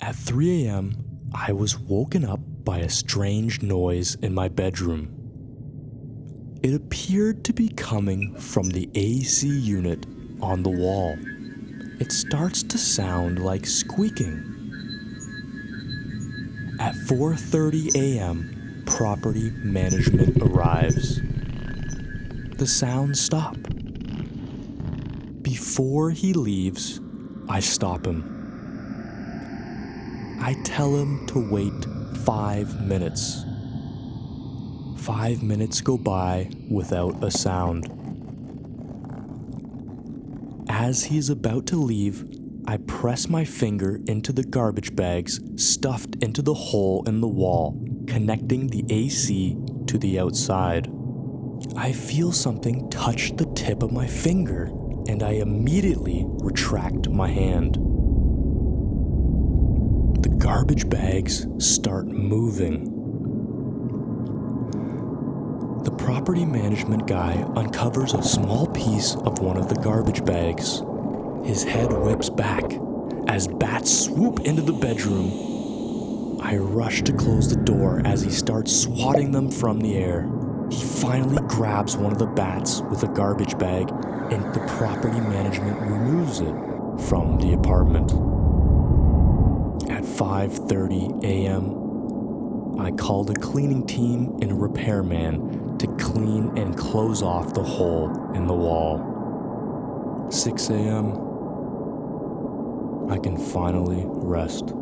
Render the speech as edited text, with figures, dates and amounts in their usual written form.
At 3 a.m., I was woken up by a strange noise in my bedroom. It appeared to be coming from the AC unit on the wall. It starts to sound like squeaking. At 4:30 a.m., property management arrives. The sounds stop. Before he leaves, I stop him. I tell him to wait 5 minutes. 5 minutes go by without a sound. As he's about to leave, I press my finger into the garbage bags stuffed into the hole in the wall, connecting the AC to the outside. I feel something touch the tip of my finger, and I immediately retract my hand. The garbage bags start moving. The property management guy uncovers a small piece of one of the garbage bags. His head whips back as bats swoop into the bedroom. I rush to close the door as he starts swatting them from the air. He finally grabs one of the bats with a garbage bag, and the property management removes it from the apartment. At 5:30 a.m., I called a cleaning team and a repairman to clean and close off the hole in the wall. 6 a.m., I can finally rest.